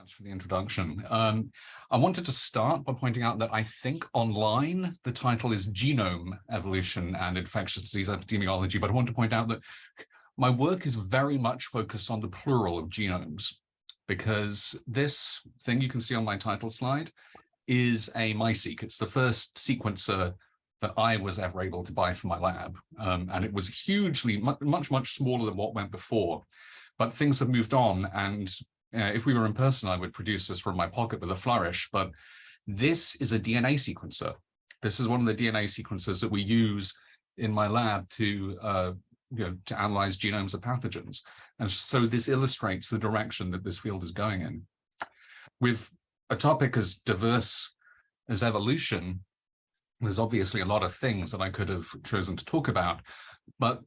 much for the introduction. I wanted to start by pointing out that I think online the title is Genome Evolution and Infectious Disease Epidemiology, but I want to point out that my work is very much focused on the plural of genomes, because this thing you can see on my title slide is a MiSeq. It's the first sequencer that I was ever able to buy for my lab, and it was hugely, much smaller than what went before. But things have moved on, and if we were in person, I would produce this from my pocket with a flourish. But this is a DNA sequencer. This is one of the DNA sequencers that we use in my lab to analyze genomes of pathogens. And so this illustrates the direction that this field is going in. With a topic as diverse as evolution, there's obviously a lot of things that I could have chosen to talk about, but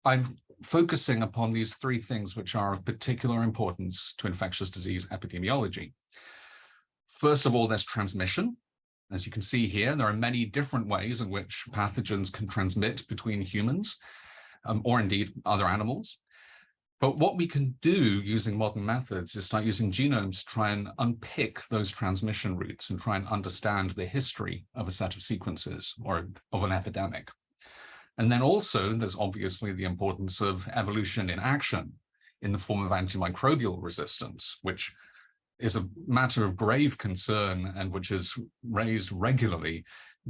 I'm focusing upon these three things which are of particular importance to infectious disease epidemiology. First of all, there's transmission. As you can see here, there are many different ways in which pathogens can transmit between humans, or indeed other animals. But what we can do using modern methods is start using genomes to try and unpick those transmission routes and try and understand the history of a set of sequences or of an epidemic. And then also, there's obviously the importance of evolution in action in the form of antimicrobial resistance, which is a matter of grave concern and which is raised regularly,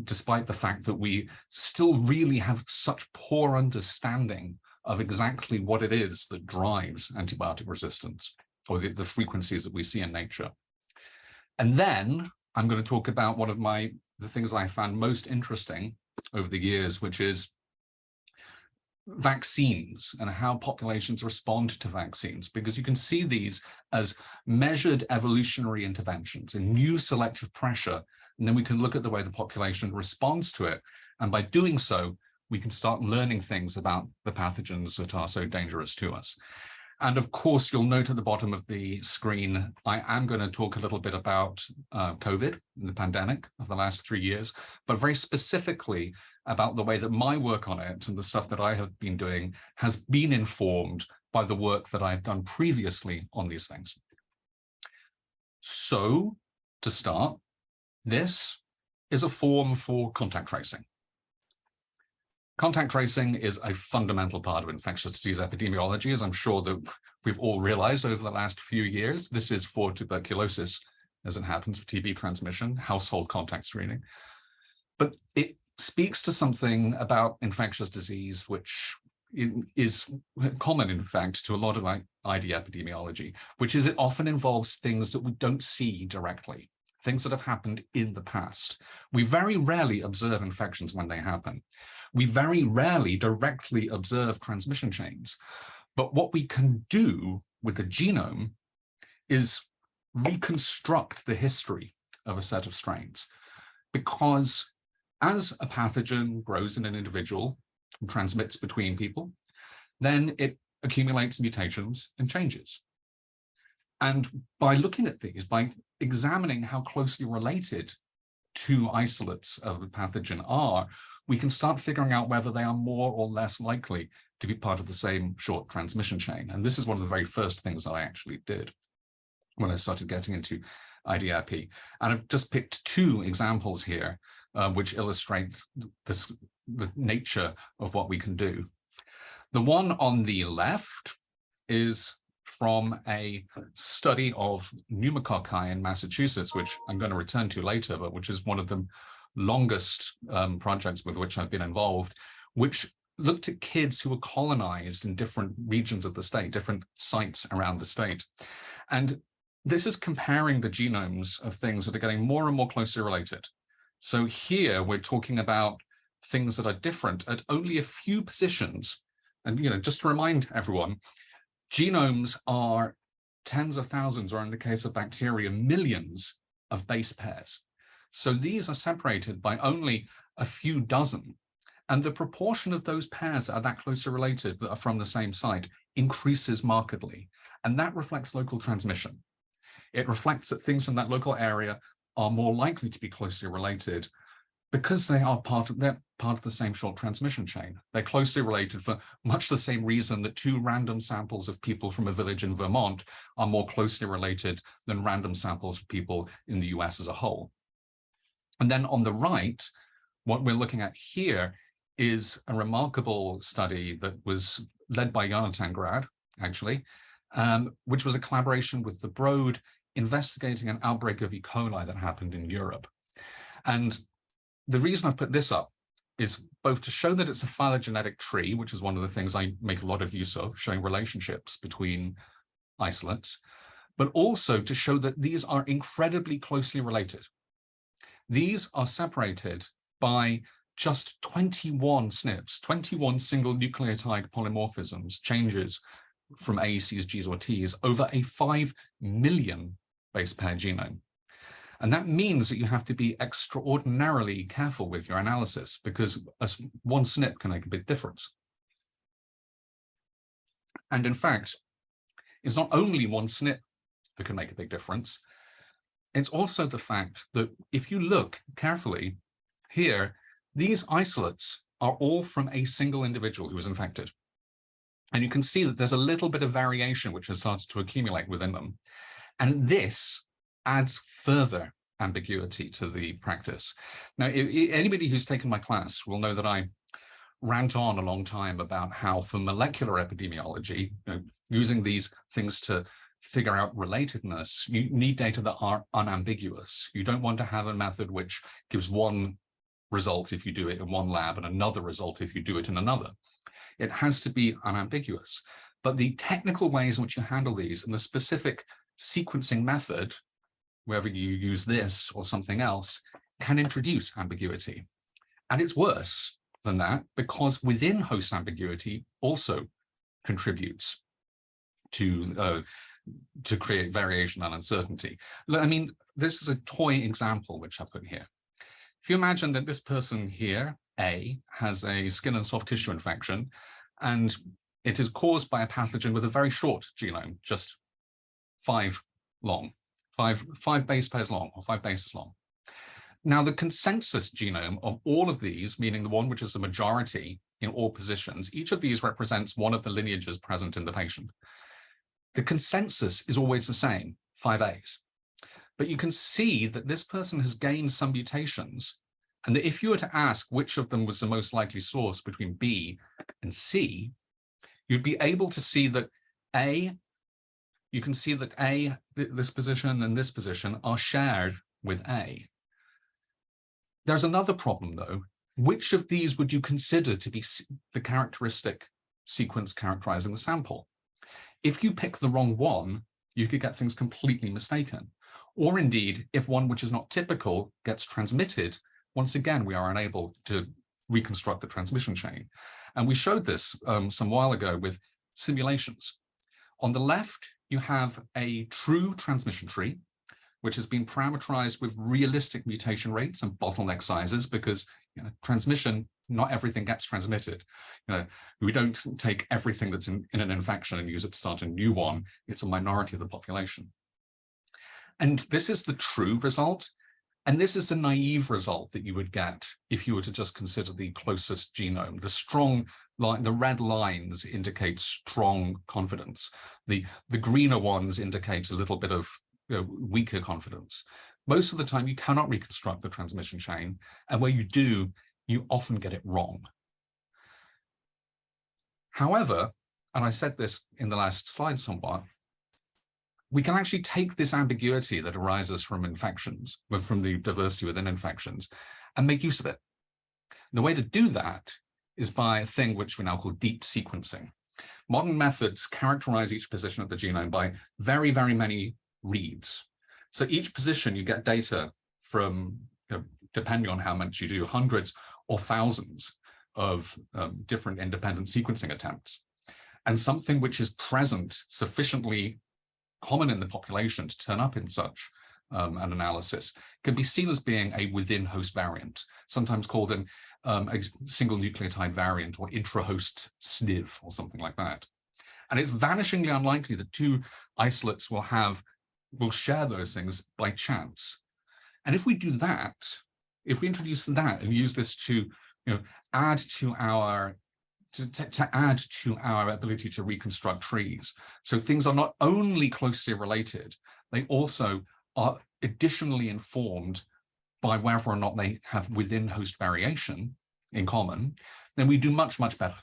despite the fact that we still really have such poor understanding of exactly what it is that drives antibiotic resistance, or the frequencies that we see in nature. And then I'm going to talk about one of the things I found most interesting over the years, which is vaccines and how populations respond to vaccines, because you can see these as measured evolutionary interventions and new selective pressure, and then we can look at the way the population responds to it. And by doing so, we can start learning things about the pathogens that are so dangerous to us. And of course, you'll note at the bottom of the screen, I am going to talk a little bit about COVID, the pandemic of the last 3 years, but very specifically about the way that my work on it and the stuff that I have been doing has been informed by the work that I've done previously on these things. So, to start, this is a form for contact tracing. Contact tracing is a fundamental part of infectious disease epidemiology, as I'm sure that we've all realized over the last few years. This is for tuberculosis, as it happens, for TB transmission, household contact screening. But it speaks to something about infectious disease, which is common, in fact, to a lot of ID epidemiology, which is it often involves things that we don't see directly, things that have happened in the past. We very rarely observe infections when they happen. We very rarely directly observe transmission chains. But what we can do with the genome is reconstruct the history of a set of strains, because as a pathogen grows in an individual and transmits between people, then it accumulates mutations and changes. And by looking at these, by examining how closely related two isolates of a pathogen are, we can start figuring out whether they are more or less likely to be part of the same short transmission chain. And this is one of the very first things that I actually did when I started getting into IDRP. And I've just picked two examples here, which illustrate the nature of what we can do. The one on the left is from a study of pneumococci in Massachusetts, which I'm going to return to later, but which is one of the longest projects with which I've been involved, which looked at kids who were colonized in different regions of the state, different sites around the state. And this is comparing the genomes of things that are getting more and more closely related. So here we're talking about things that are different at only a few positions. And just to remind everyone, genomes are tens of thousands, or in the case of bacteria, millions of base pairs. So these are separated by only a few dozen. And the proportion of those pairs that are that closely related that are from the same site increases markedly. And that reflects local transmission. It reflects that things in that local area are more likely to be closely related because they're part of the same short transmission chain. They're closely related for much the same reason that two random samples of people from a village in Vermont are more closely related than random samples of people in the US as a whole. And then on the right, what we're looking at here is a remarkable study that was led by Jonathan Grad, actually, which was a collaboration with the Broad investigating an outbreak of E. coli that happened in Europe. And the reason I've put this up is both to show that it's a phylogenetic tree, which is one of the things I make a lot of use of, showing relationships between isolates, but also to show that these are incredibly closely related. These are separated by just 21 SNPs, 21 single nucleotide polymorphisms, changes from A's, C's, G's, or T's over a 5 million base pair genome. And that means that you have to be extraordinarily careful with your analysis because one SNP can make a big difference. And in fact, it's not only one SNP that can make a big difference. It's also the fact that if you look carefully here, these isolates are all from a single individual who was infected. And you can see that there's a little bit of variation which has started to accumulate within them. And this adds further ambiguity to the practice. Now, anybody who's taken my class will know that I rant on a long time about how for molecular epidemiology, using these things to figure out relatedness, you need data that are unambiguous. You don't want to have a method which gives one result if you do it in one lab and another result if you do it in another. It has to be unambiguous. But the technical ways in which you handle these and the specific sequencing method, whether you use this or something else, can introduce ambiguity. And it's worse than that because within host ambiguity also contributes to create variation and uncertainty. I mean, this is a toy example which I put here. If you imagine that this person here, A, has a skin and soft tissue infection, and it is caused by a pathogen with a very short genome, just 5 base pairs long, or 5 bases long. Now, the consensus genome of all of these, meaning the one which is the majority in all positions, each of these represents one of the lineages present in the patient. The consensus is always the same, 5As. But you can see that this person has gained some mutations, and that if you were to ask which of them was the most likely source between B and C, you'd be able to see that you can see that A, this position and this position are shared with A. There's another problem though. Which of these would you consider to be the characteristic sequence characterizing the sample? If you pick the wrong one, you could get things completely mistaken. Or indeed, if one which is not typical gets transmitted, once again, we are unable to reconstruct the transmission chain. And we showed this some while ago with simulations. On the left, you have a true transmission tree, which has been parameterized with realistic mutation rates and bottleneck sizes because transmission, not everything gets transmitted. We don't take everything that's in an infection and use it to start a new one. It's a minority of the population. And this is the true result. And this is the naive result that you would get if you were to just consider the closest genome. The strong line, the red lines indicate strong confidence. The greener ones indicate a little bit of weaker confidence. Most of the time, you cannot reconstruct the transmission chain. And where you do, you often get it wrong. However, and I said this in the last slide somewhat, we can actually take this ambiguity that arises from infections, from the diversity within infections, and make use of it. And the way to do that is by a thing which we now call deep sequencing. Modern methods characterize each position of the genome by very, very many reads. So each position you get data from, depending on how much you do, hundreds or thousands of different independent sequencing attempts. And something which is present sufficiently common in the population to turn up in such an analysis can be seen as being a within host variant, sometimes called a single nucleotide variant or intra-host SNV or something like that. And it's vanishingly unlikely that two isolates will share those things by chance. And if we do that, if we introduce that and use this to, add to our add to our ability to reconstruct trees. So things are not only closely related, they also are additionally informed by whether or not they have within host variation in common, then we do much, much better,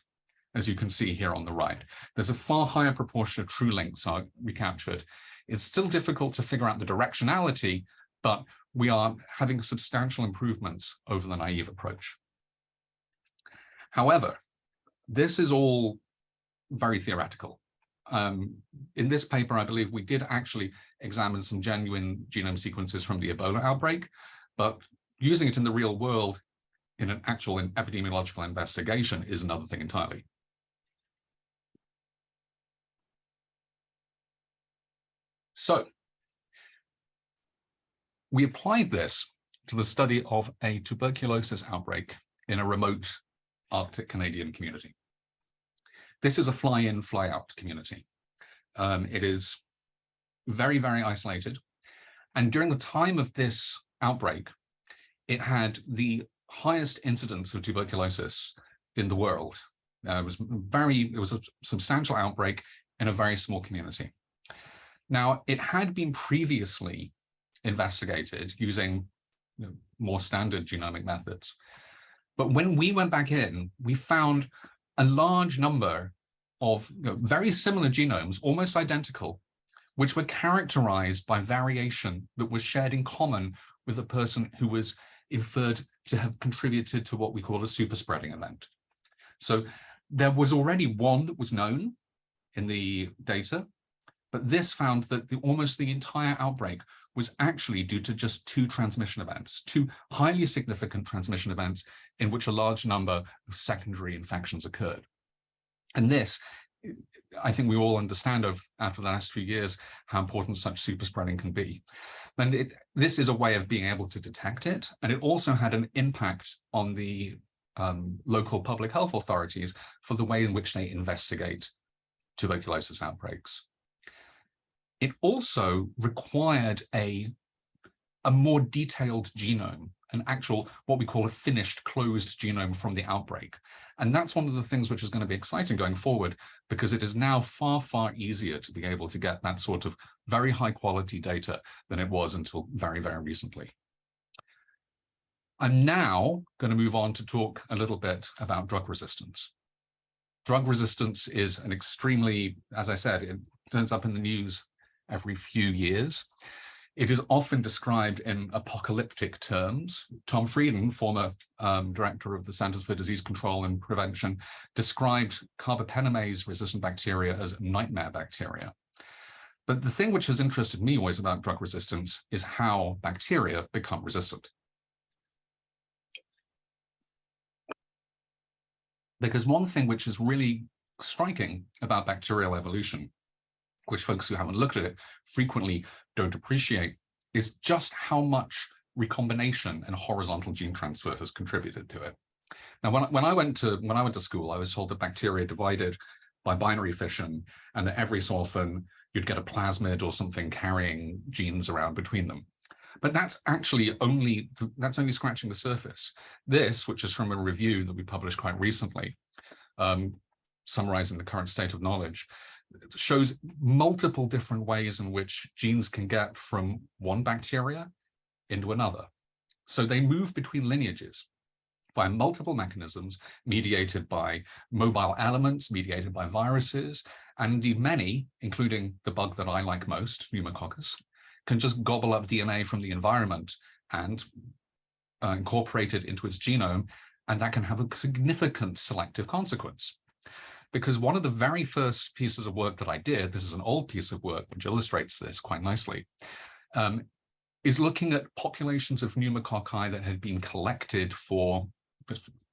as you can see here on the right. There's a far higher proportion of true links are recaptured. It's still difficult to figure out the directionality, but we are having substantial improvements over the naive approach. However, this is all very theoretical. In this paper, I believe we did actually examine some genuine genome sequences from the Ebola outbreak, but using it in the real world in an actual epidemiological investigation is another thing entirely. So we applied this to the study of a tuberculosis outbreak in a remote Arctic Canadian community. This is a fly-in, fly-out community. It is very, very isolated. And during the time of this outbreak, it had the highest incidence of tuberculosis in the world. It was a substantial outbreak in a very small community. Now, it had been previously investigated using more standard genomic methods. But when we went back in, we found a large number of very similar genomes, almost identical, which were characterized by variation that was shared in common with a person who was inferred to have contributed to what we call a superspreading event. So there was already one that was known in the data, but this found that almost the entire outbreak was actually due to just two transmission events, two highly significant transmission events in which a large number of secondary infections occurred. And this, I think we all understand after the last few years how important such superspreading can be. And this is a way of being able to detect it. And it also had an impact on the local public health authorities for the way in which they investigate tuberculosis outbreaks. It also required a more detailed genome, an actual, what we call a finished closed genome from the outbreak. And that's one of the things which is going to be exciting going forward, because it is now far, far easier to be able to get that sort of very high quality data than it was until very, very recently. I'm now going to move on to talk a little bit about drug resistance. Drug resistance is an extremely, as I said, it turns up in the news every few years. It is often described in apocalyptic terms. Tom Frieden, former director of the Centers for Disease Control and Prevention, described carbapenemase-resistant bacteria as nightmare bacteria. But the thing which has interested me always about drug resistance is how bacteria become resistant. Because one thing which is really striking about bacterial evolution, which folks who haven't looked at it frequently don't appreciate, is just how much recombination and horizontal gene transfer has contributed to it. Now, when I went to school, I was told that bacteria divided by binary fission, and that every so often you'd get a plasmid or something carrying genes around between them. But that's actually only scratching the surface. This, which is from a review that we published quite recently, summarizing the current state of knowledge, shows multiple different ways in which genes can get from one bacteria into another. So they move between lineages by multiple mechanisms mediated by mobile elements, mediated by viruses, and indeed many, including the bug that I like most, pneumococcus, can just gobble up DNA from the environment and incorporate it into its genome, and that can have a significant selective consequence. Because one of the very first pieces of work that I did, this is an old piece of work which illustrates this quite nicely, is looking at populations of pneumococci that had been collected for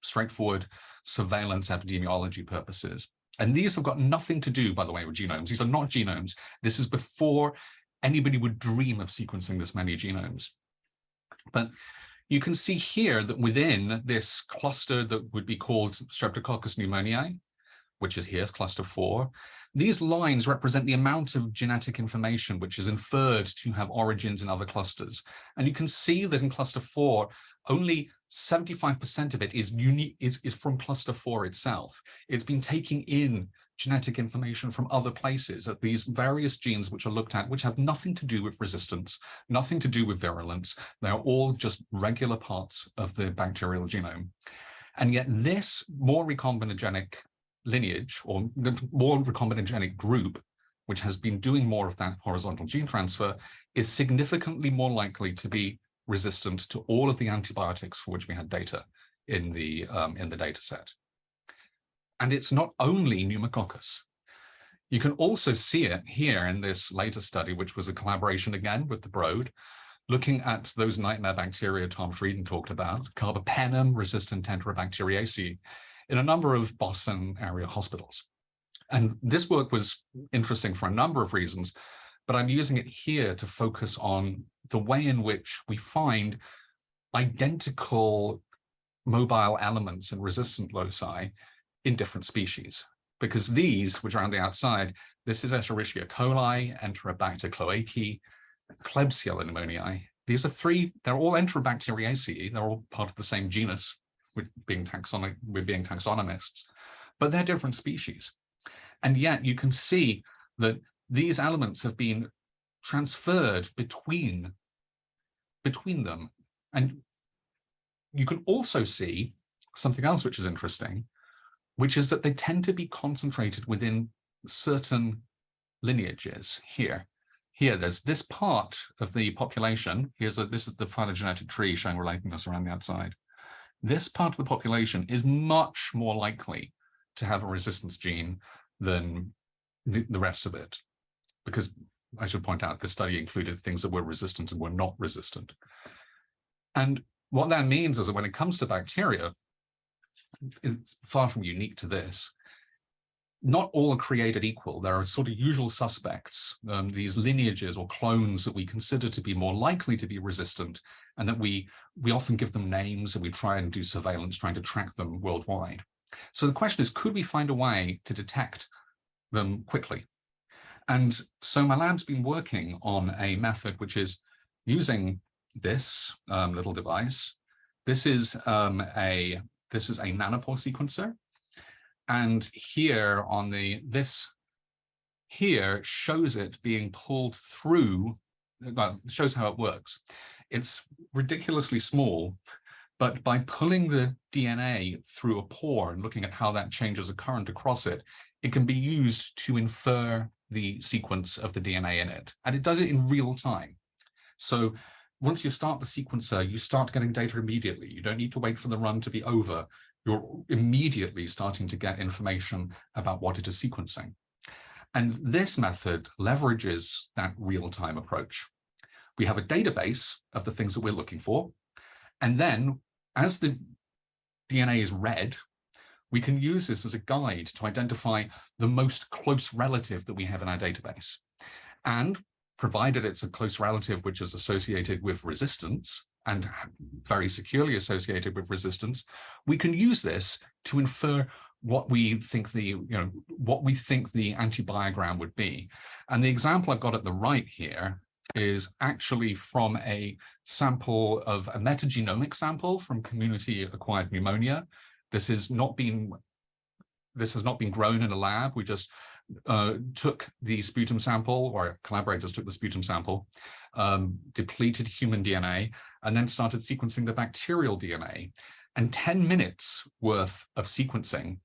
straightforward surveillance epidemiology purposes. And these have got nothing to do, by the way, with genomes. These are not genomes. This is before anybody would dream of sequencing this many genomes. But you can see here that within this cluster that would be called Streptococcus pneumoniae, which is here's cluster 4, these lines represent the amount of genetic information which is inferred to have origins in other clusters. And you can see that in cluster 4, only 75% of it is unique, is from cluster 4 itself. It's been taking in genetic information from other places at these various genes which are looked at, which have nothing to do with resistance, nothing to do with virulence. They're all just regular parts of the bacterial genome. And yet this more recombinogenic lineage, or the more recombinogenic group, which has been doing more of that horizontal gene transfer, is significantly more likely to be resistant to all of the antibiotics for which we had data in the data set. And it's not only pneumococcus. You can also see it here in this later study, which was a collaboration again with the Broad, looking at those nightmare bacteria Tom Frieden talked about, carbapenem-resistant Enterobacteriaceae, in a number of Boston area hospitals. And this work was interesting for a number of reasons, but I'm using it here to focus on the way in which we find identical mobile elements and resistant loci in different species. Because these, which are on the outside, this is Escherichia coli, Enterobacter cloacae, Klebsiella pneumoniae. These are three, they're all Enterobacteriaceae, they're all part of the same genus, with being taxonomists, but they're different species. And yet you can see that these elements have been transferred between them. And you can also see something else which is interesting, which is that they tend to be concentrated within certain lineages here. Here, there's this part of the population. This is the phylogenetic tree showing relatedness around the outside. This part of the population is much more likely to have a resistance gene than the rest of it. Because I should point out, this study included things that were resistant and were not resistant. And what that means is that when it comes to bacteria, it's far from unique to this. Not all are created equal. There are sort of usual suspects, these lineages or clones that we consider to be more likely to be resistant, and that we often give them names and we try and do surveillance trying to track them worldwide. So the question is, could we find a way to detect them quickly? And so my lab's been working on a method which is using this little device. This is a nanopore sequencer. And here on this here shows it being pulled through, well, shows how it works. It's ridiculously small, but by pulling the DNA through a pore and looking at how that changes a current across it, it can be used to infer the sequence of the DNA in it. And it does it in real time. So once you start the sequencer, you start getting data immediately. You don't need to wait for the run to be over. You're immediately starting to get information about what it is sequencing. And this method leverages that real-time approach. We have a database of the things that we're looking for. And then as the DNA is read, we can use this as a guide to identify the most close relative that we have in our database. And provided it's a close relative which is associated with resistance, and very securely associated with resistance, we can use this to infer what we think the antibiogram would be. And the example I've got at the right here is actually from a sample of a metagenomic sample from community-acquired pneumonia. This has not been grown in a lab. We just took the sputum sample, or collaborators took the sputum sample, depleted human DNA, and then started sequencing the bacterial DNA. And 10 minutes worth of sequencing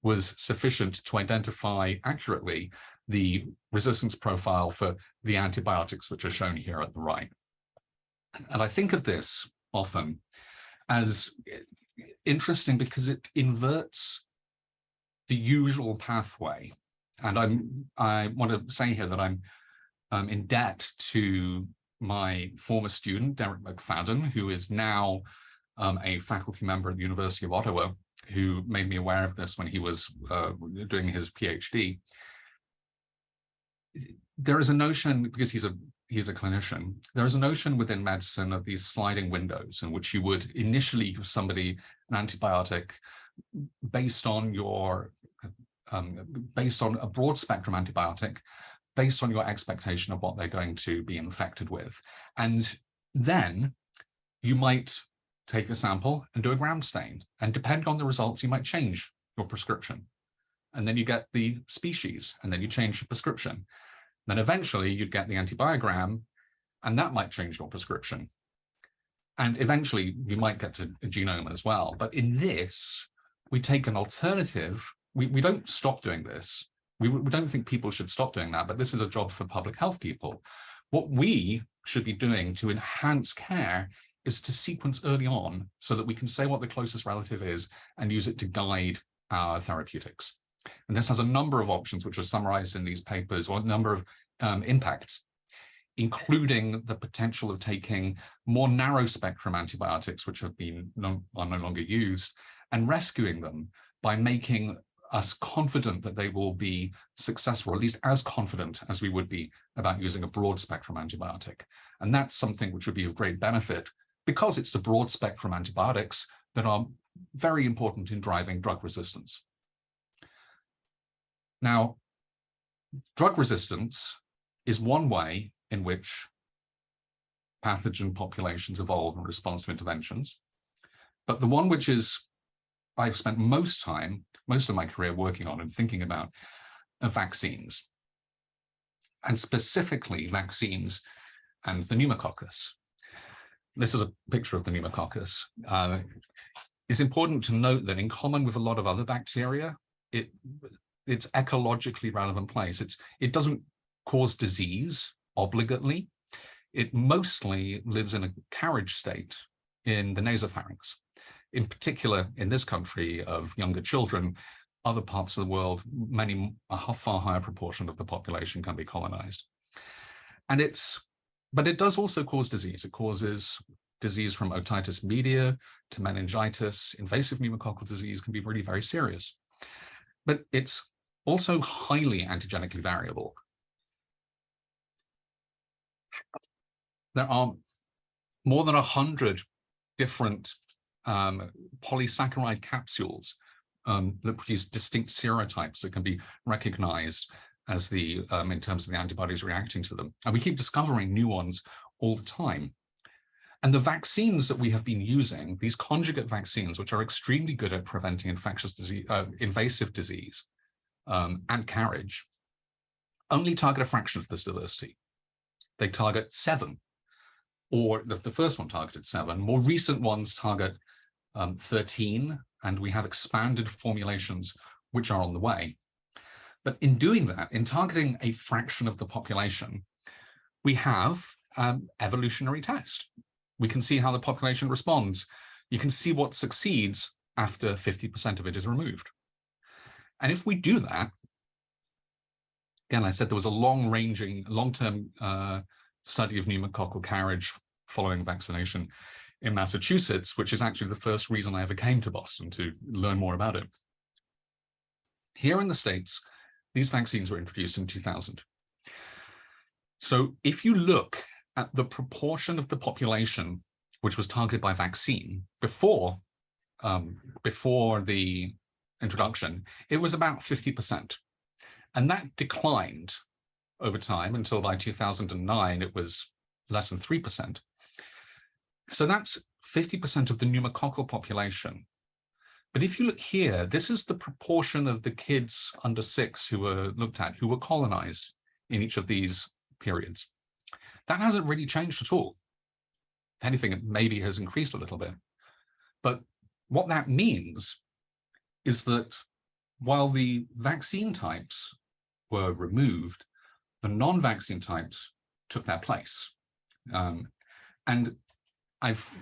was sufficient to identify accurately the resistance profile for the antibiotics, which are shown here at the right. And I think of this often as interesting because it inverts the usual pathway. And I want to say here that I'm in debt to my former student, Derek McFadden, who is now a faculty member at the University of Ottawa, who made me aware of this when he was doing his PhD. There is a notion, because he's a clinician, there is a notion within medicine of these sliding windows in which you would initially give somebody an antibiotic based on a broad spectrum antibiotic, based on your expectation of what they're going to be infected with. And then you might take a sample and do a gram stain. And depending on the results, you might change your prescription. And then you get the species, and then you change your prescription. Then eventually you'd get the antibiogram, and that might change your prescription. And eventually you might get to a genome as well. But in this, we take an alternative. We don't stop doing this. We don't think people should stop doing that, but this is a job for public health people. What we should be doing to enhance care is to sequence early on so that we can say what the closest relative is and use it to guide our therapeutics. And this has a number of options which are summarized in these papers, or a number of impacts, including the potential of taking more narrow spectrum antibiotics, which have been are no longer used, and rescuing them by making us confident that they will be successful, or at least as confident as we would be about using a broad spectrum antibiotic. And that's something which would be of great benefit, because it's the broad spectrum antibiotics that are very important in driving drug resistance. Now, drug resistance is one way in which pathogen populations evolve in response to interventions. But the one which I've spent most of my career working on and thinking about are vaccines, and specifically vaccines and the pneumococcus. This is a picture of the pneumococcus. It's important to note that in common with a lot of other bacteria, it's ecologically relevant place. It doesn't cause disease obligately. It mostly lives in a carriage state in the nasopharynx. In particular, in this country of younger children, other parts of the world, a far higher proportion of the population can be colonized. But it does also cause disease. It causes disease from otitis media to meningitis. Invasive pneumococcal disease can be really very serious. But it's also highly antigenically variable. There are more than 100 different polysaccharide capsules that produce distinct serotypes that can be recognized as in terms of the antibodies reacting to them. And we keep discovering new ones all the time. And the vaccines that we have been using, these conjugate vaccines, which are extremely good at preventing infectious disease, invasive disease and carriage, only target a fraction of this diversity. They target 7, or the first one targeted 7. More recent ones target 13, and we have expanded formulations which are on the way. But in doing that, in targeting a fraction of the population, we have evolutionary test. We can see how the population responds. You can see what succeeds after 50% of it is removed. And if we do that, again, I said there was a long-term study of pneumococcal carriage following vaccination in Massachusetts, which is actually the first reason I ever came to Boston, to learn more about it. Here in the States, these vaccines were introduced in 2000. So if you look at the proportion of the population which was targeted by vaccine before the introduction, it was about 50%. And that declined over time until by 2009, it was less than 3%. So that's 50% of the pneumococcal population. But if you look here, this is the proportion of the kids under 6 who were looked at, who were colonized in each of these periods. That hasn't really changed at all. If anything, it maybe has increased a little bit. But what that means is that while the vaccine types were removed, the non-vaccine types took their place. And I've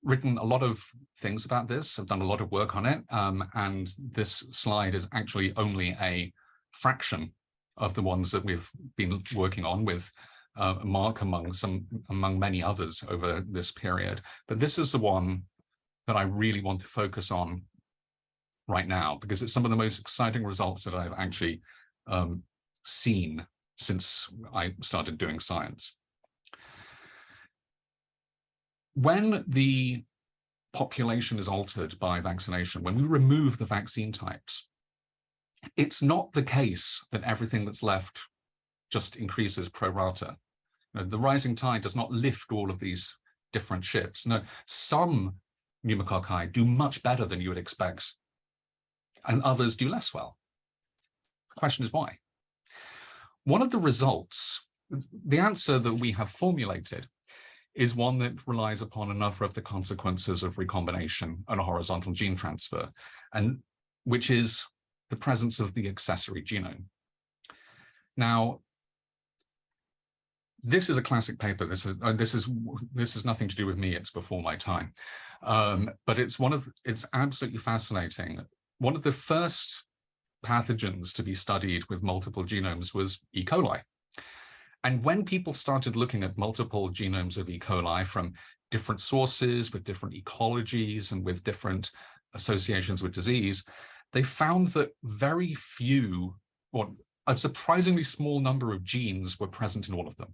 written a lot of things about this. I've done a lot of work on it. And this slide is actually only a fraction of the ones that we've been working on with Mark among many others over this period. But this is the one that I really want to focus on right now, because it's some of the most exciting results that I've actually seen since I started doing science. When the population is altered by vaccination, when we remove the vaccine types, it's not the case that everything that's left just increases pro rata. The rising tide does not lift all of these different ships. No, some pneumococci do much better than you would expect, and others do less well. The question is why? One of the results, the answer that we have formulated, is one that relies upon a number of the consequences of recombination and a horizontal gene transfer, and which is the presence of the accessory genome. Now, this is a classic paper. This is nothing to do with me. It's before my time, but it's absolutely fascinating. One of the first pathogens to be studied with multiple genomes was E. coli. And when people started looking at multiple genomes of E. coli from different sources, with different ecologies and with different associations with disease, they found that very few, or a surprisingly small number of genes were present in all of them.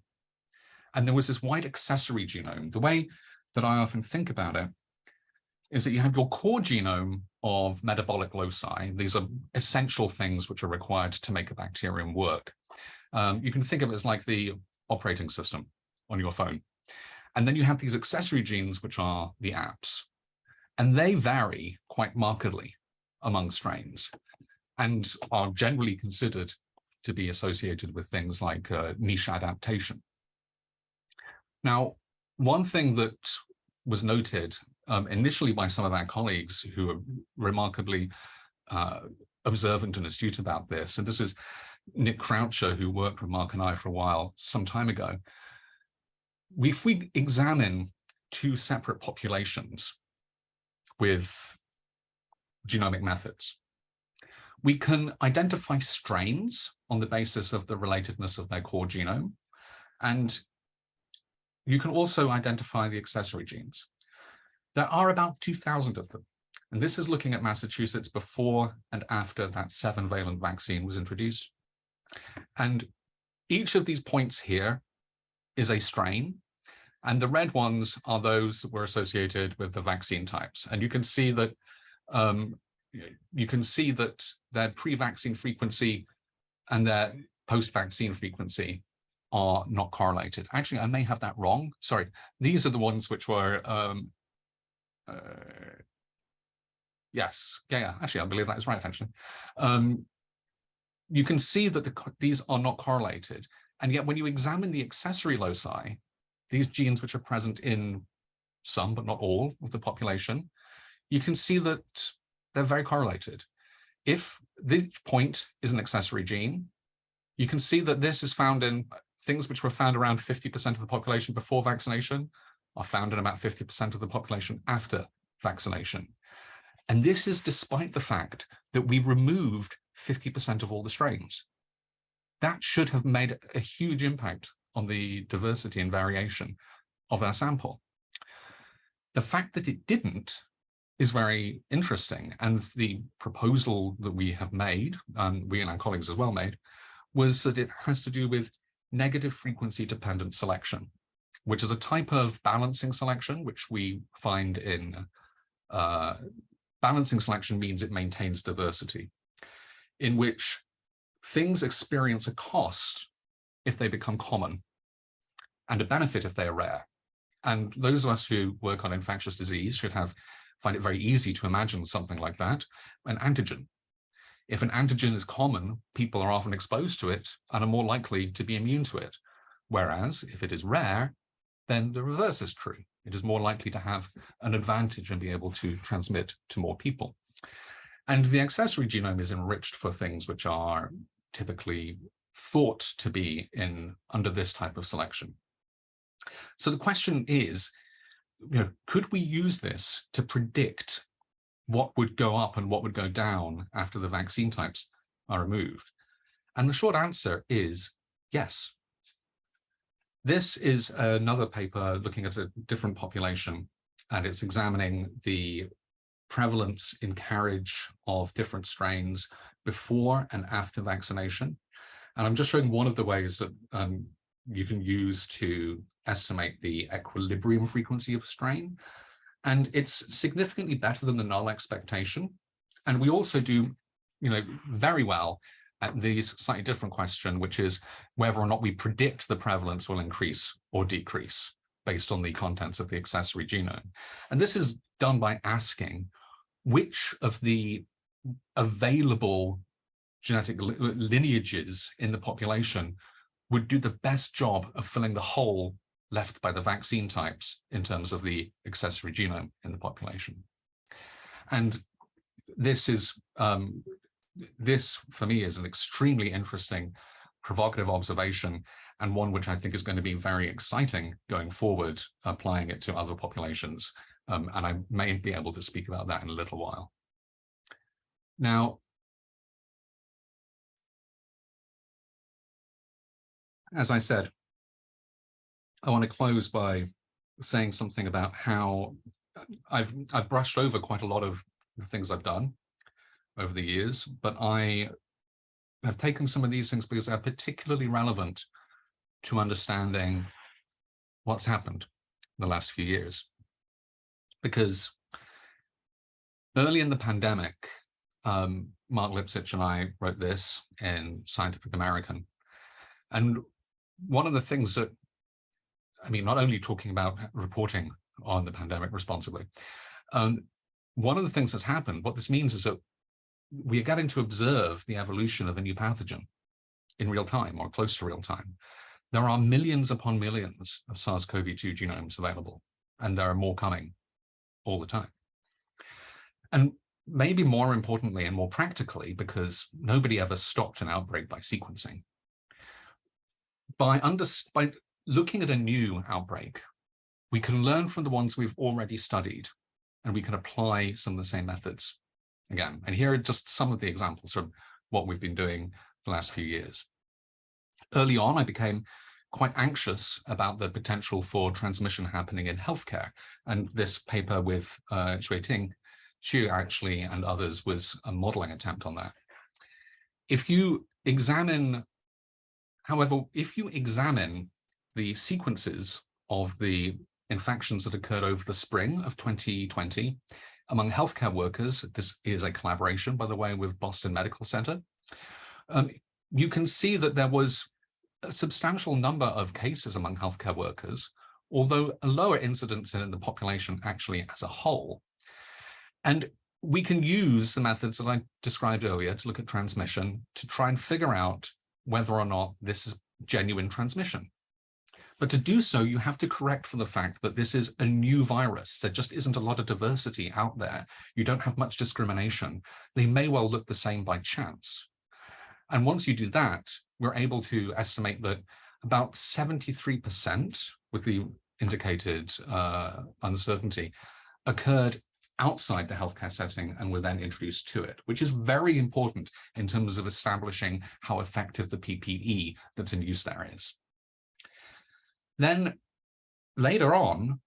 And there was this wide accessory genome. The way that I often think about it is that you have your core genome of metabolic loci. These are essential things which are required to make a bacterium work. You can think of it as like the operating system on your phone. And then you have these accessory genes, which are the apps. And they vary quite markedly among strains and are generally considered to be associated with things like niche adaptation. Now, one thing that was noted initially by some of our colleagues who are remarkably observant and astute about this, and this is Nick Croucher, who worked with Mark and I for a while, some time ago. If we examine two separate populations with genomic methods, we can identify strains on the basis of the relatedness of their core genome, and you can also identify the accessory genes. There are about 2,000 of them, and this is looking at Massachusetts before and after that 7-valent vaccine was introduced. And each of these points here is a strain, and the red ones are those that were associated with the vaccine types. And you can see that their pre-vaccine frequency and their post-vaccine frequency are not correlated. Actually, I may have that wrong. Sorry, these are the ones which were yes, yeah, actually, I believe that is right, actually. You can see that these are not correlated. And yet when you examine the accessory loci, these genes which are present in some, but not all, of the population, you can see that they're very correlated. If this point is an accessory gene, you can see that this is found in things which were found around 50% of the population before vaccination, are found in about 50% of the population after vaccination. And this is despite the fact that we removed 50% of all the strains. That should have made a huge impact on the diversity and variation of our sample. The fact that it didn't is very interesting. And the proposal that we have made, and we and our colleagues as well made, was that it has to do with negative frequency dependent selection, which is a type of balancing selection, which we find in balancing selection means it maintains diversity, in which things experience a cost if they become common and a benefit if they are rare. And those of us who work on infectious disease should find it very easy to imagine something like that, an antigen. If an antigen is common, people are often exposed to it and are more likely to be immune to it. Whereas if it is rare, then the reverse is true. It is more likely to have an advantage and be able to transmit to more people. And the accessory genome is enriched for things which are typically thought to be under this type of selection. So the question is, could we use this to predict what would go up and what would go down after the vaccine types are removed? And the short answer is yes. This is another paper looking at a different population, and it's examining the prevalence in carriage of different strains before and after vaccination. And I'm just showing one of the ways that you can use to estimate the equilibrium frequency of a strain. And it's significantly better than the null expectation. And we also do, very well at this slightly different question, which is whether or not we predict the prevalence will increase or decrease. based on the contents of the accessory genome. And this is done by asking which of the available genetic lineages in the population would do the best job of filling the hole left by the vaccine types in terms of the accessory genome in the population. And this is, this for me is an extremely interesting, provocative observation, and one which I think is going to be very exciting going forward, applying it to other populations. And I may be able to speak about that in a little while. Now, as I said, I want to close by saying something about how I've brushed over quite a lot of the things I've done over the years, but I have taken some of these things because they're particularly relevant to understanding what's happened in the last few years. Because early in the pandemic, Mark Lipsitch and I wrote this in Scientific American. And one of the things that, I mean, not only talking about reporting on the pandemic responsibly, one of the things that's happened, what this means is that we are getting to observe the evolution of a new pathogen in real time or close to real time. There are millions upon millions of SARS-CoV-2 genomes available, and there are more coming all the time. And maybe more importantly and more practically, because nobody ever stopped an outbreak by sequencing, by looking at a new outbreak, we can learn from the ones we've already studied, and we can apply some of the same methods again. And here are just some of the examples from what we've been doing the last few years. Early on, I became quite anxious about the potential for transmission happening in healthcare. And this paper with Xueting Xu actually and others was a modeling attempt on that. If you examine, however, if you examine the sequences of the infections that occurred over the spring of 2020 among healthcare workers, this is a collaboration, by the way, with Boston Medical Center, you can see that there was a substantial number of cases among healthcare workers, although a lower incidence in the population actually as a whole. And we can use the methods that I described earlier to look at transmission to try and figure out whether or not this is genuine transmission. But to do so, you have to correct for the fact that this is a new virus. There just isn't a lot of diversity out there. You don't have much discrimination. They may well look the same by chance. And once you do that, we're able to estimate that about 73% with the indicated uncertainty occurred outside the healthcare setting and was then introduced to it, which is very important in terms of establishing how effective the PPE that's in use there is. Then later on,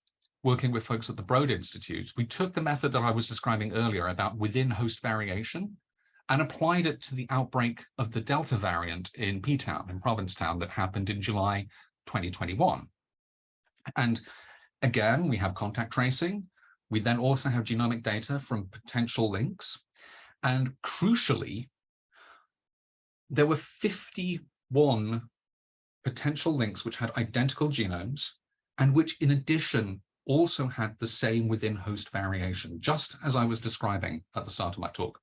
working with folks at the Broad Institute, we took the method that I was describing earlier about within host variation and applied it to the outbreak of the Delta variant in P-Town, in Provincetown, that happened in July 2021. And again, we have contact tracing. We then also have genomic data from potential links. And crucially, there were 51 potential links which had identical genomes and which in addition also had the same within host variation, just as I was describing at the start of my talk.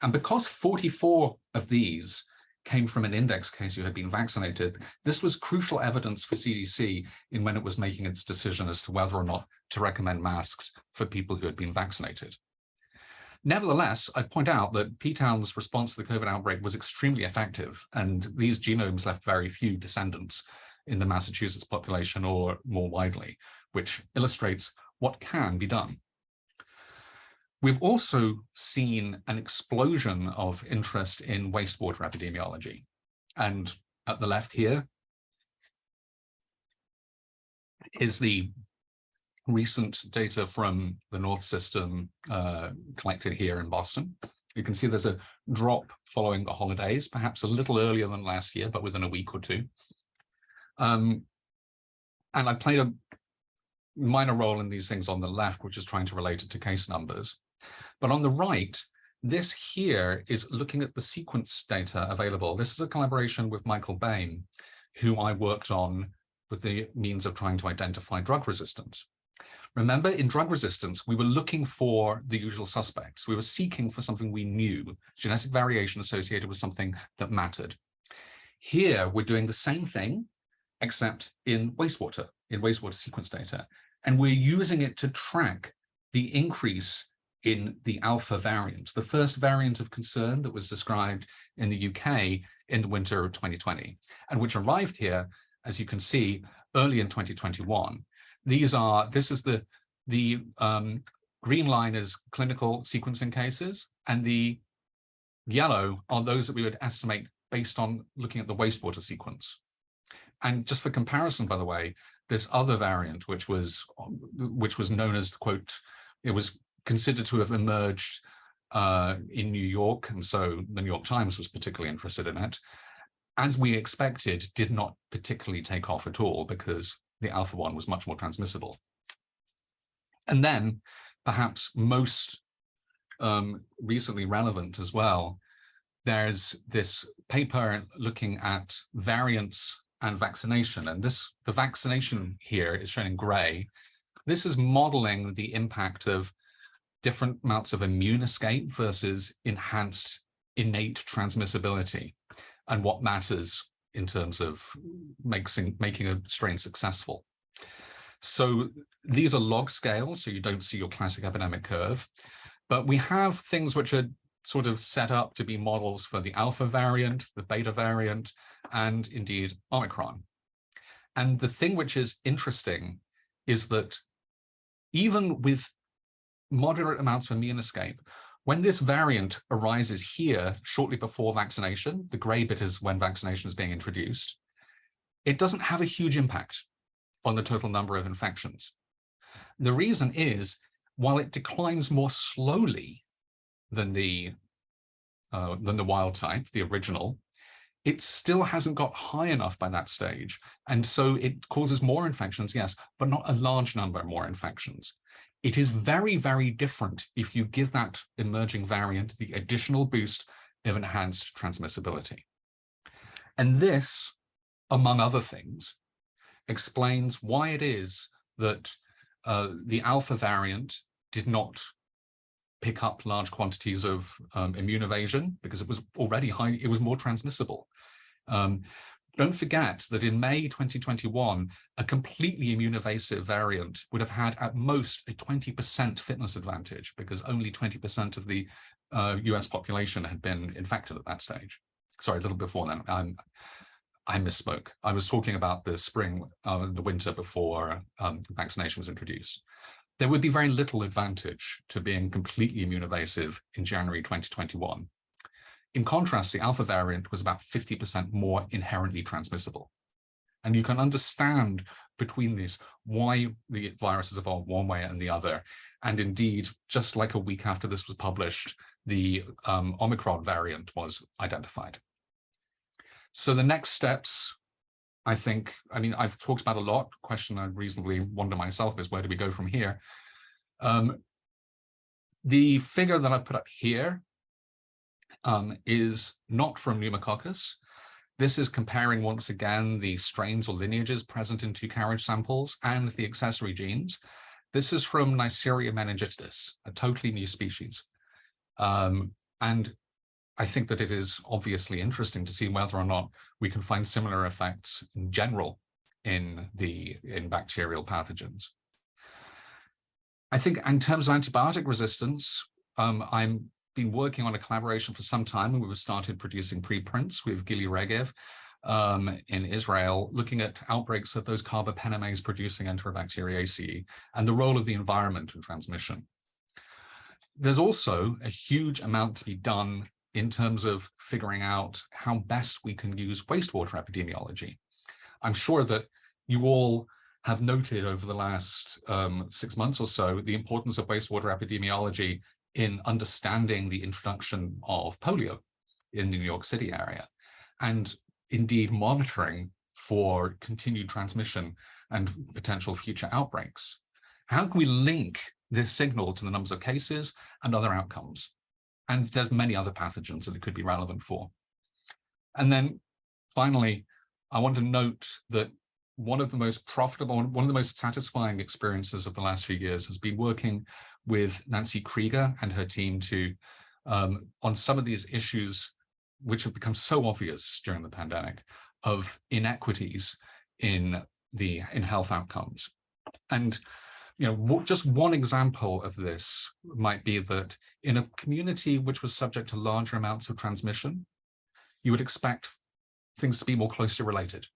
And because 44 of these came from an index case who had been vaccinated, this was crucial evidence for CDC in when it was making its decision as to whether or not to recommend masks for people who had been vaccinated. Nevertheless, I point out that P-Town's response to the COVID outbreak was extremely effective, and these genomes left very few descendants in the Massachusetts population or more widely, which illustrates what can be done. We've also seen an explosion of interest in wastewater epidemiology. And at the left here is the recent data from the North System collected here in Boston. You can see there's a drop following the holidays, perhaps a little earlier than last year, but within a week or two. And I played a minor role in these things on the left, which is trying to relate it to case numbers. But on the right, this here is looking at the sequence data available. This is a collaboration with Michael Bain, who I worked on with the means of trying to identify drug resistance. Remember, in drug resistance, we were looking for the usual suspects. We were seeking for something we knew, genetic variation associated with something that mattered. Here, we're doing the same thing, except in wastewater sequence data. And we're using it to track the increase in the alpha variant, the first variant of concern that was described in the UK in the winter of 2020, and which arrived here, as you can see, early in 2021. This is the green line is clinical sequencing cases, and the yellow are those that we would estimate based on looking at the wastewater sequence. And just for comparison, by the way, this other variant, which was known as, quote, it was considered to have emerged in New York, and so the New York Times was particularly interested in it, as we expected, did not particularly take off at all because the alpha one was much more transmissible. And then, perhaps most recently relevant as well, there's this paper looking at variants and vaccination. And the vaccination here is shown in gray. This is modeling the impact of different amounts of immune escape versus enhanced innate transmissibility, and what matters in terms of making a strain successful. So these are log scales, so you don't see your classic epidemic curve, but we have things which are sort of set up to be models for the alpha variant, the beta variant, and indeed Omicron. And the thing which is interesting is that even with moderate amounts of immune escape, when this variant arises here shortly before vaccination, the gray bit is when vaccination is being introduced, it doesn't have a huge impact on the total number of infections. The reason is, while it declines more slowly than the wild type, the original, it still hasn't got high enough by that stage. And so it causes more infections, yes, but not a large number more infections. It is very, very different if you give that emerging variant the additional boost of enhanced transmissibility. And this, among other things, explains why it is that the alpha variant did not pick up large quantities of immune evasion, because it was already high, it was more transmissible. Don't forget that in May 2021, a completely immune evasive variant would have had at most a 20% fitness advantage, because only 20% of the US population had been infected at that stage. Sorry, a little before then. I misspoke. I was talking about the spring, the winter before vaccination was introduced. There would be very little advantage to being completely immune evasive in January 2021. In contrast, the alpha variant was about 50% more inherently transmissible. And you can understand between these why the viruses evolved one way and the other. And indeed, just like a week after this was published, the Omicron variant was identified. So the next steps, I think, I mean, I've talked about a lot. The question I reasonably wonder myself is, where do we go from here? The figure that I put up here is not from pneumococcus. This is comparing, once again, the strains or lineages present in 2 carriage samples and the accessory genes. This is from Neisseria meningitidis, a totally new species. And I think that it is obviously interesting to see whether or not we can find similar effects in general in bacterial pathogens. I think in terms of antibiotic resistance, I've been working on a collaboration for some time, and we've started producing preprints with Gili Regev in Israel, looking at outbreaks of those carbapenemase producing Enterobacteriaceae and the role of the environment in transmission. There's also a huge amount to be done in terms of figuring out how best we can use wastewater epidemiology. I'm sure that you all have noted over the last 6 months or so the importance of wastewater epidemiology in understanding the introduction of polio in the New York City area, and indeed monitoring for continued transmission and potential future outbreaks. How can we link this signal to the numbers of cases and other outcomes? And there's many other pathogens that it could be relevant for. And then finally, I want to note that one of the most profitable, one of the most satisfying experiences of the last few years has been working with Nancy Krieger and her team on some of these issues which have become so obvious during the pandemic of inequities in health outcomes. And just one example of this might be that in a community which was subject to larger amounts of transmission, you would expect things to be more closely related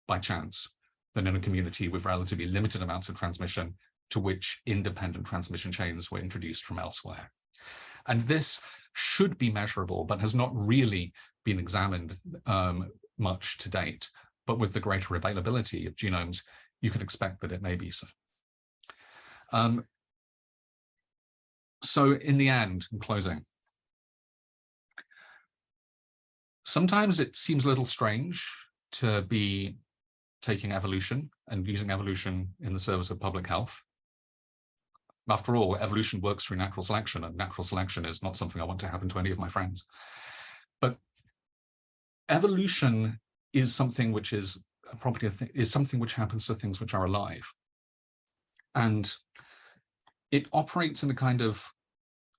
by chance than in a community with relatively limited amounts of transmission to which independent transmission chains were introduced from elsewhere. And this should be measurable, but has not really been examined much to date. But with the greater availability of genomes, you could expect that it may be so. So in the end, in closing, sometimes it seems a little strange to be taking evolution and using evolution in the service of public health. After all, evolution works through natural selection, and natural selection is not something I want to happen to any of my friends. But evolution is something which is a property of is something which happens to things which are alive. And it operates in a kind of,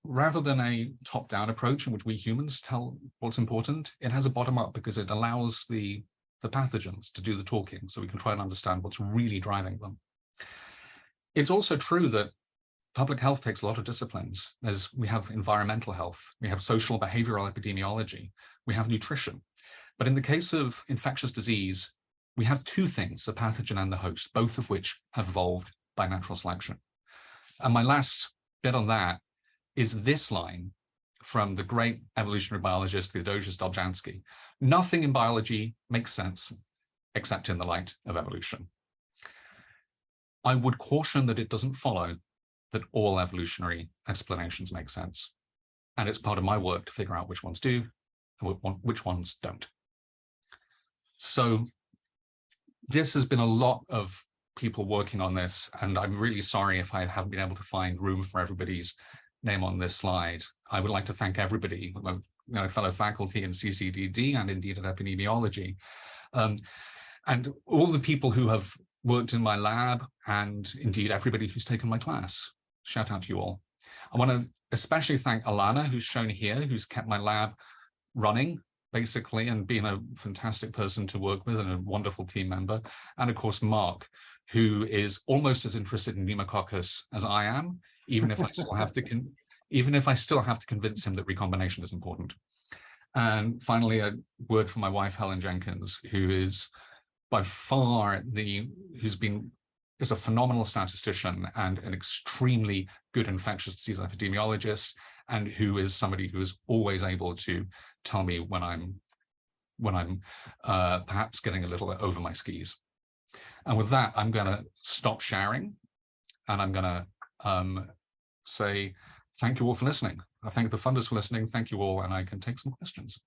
rather than a top-down approach in which we humans tell what's important, it has a bottom-up because it allows the pathogens to do the talking, so we can try and understand what's really driving them. It's also true that public health takes a lot of disciplines. We have environmental health, we have social behavioral epidemiology, we have nutrition. But in the case of infectious disease, we have two things, the pathogen and the host, both of which have evolved by natural selection. And my last bit on that is this line from the great evolutionary biologist Theodosius Dobzhansky: "Nothing in biology makes sense except in the light of evolution." I would caution that it doesn't follow that all evolutionary explanations make sense. And it's part of my work to figure out which ones do and which ones don't. So this has been a lot of people working on this, and I'm really sorry if I haven't been able to find room for everybody's name on this slide. I would like to thank everybody, fellow faculty in CCDD and indeed at epidemiology, and all the people who have worked in my lab, and indeed everybody who's taken my class. Shout out to you all. I want to especially thank Alana, who's shown here, who's kept my lab running, basically, and been a fantastic person to work with and a wonderful team member. And of course, Mark, who is almost as interested in pneumococcus as I am, even if I still have to convince him that recombination is important. And finally, a word from my wife, Helen Jenkins, who is by far is a phenomenal statistician and an extremely good infectious disease epidemiologist, and who is somebody who is always able to tell me when I'm perhaps getting a little over my skis. And with that, I'm going to stop sharing, and I'm going to say thank you all for listening. I thank the funders for listening. Thank you all, and I can take some questions.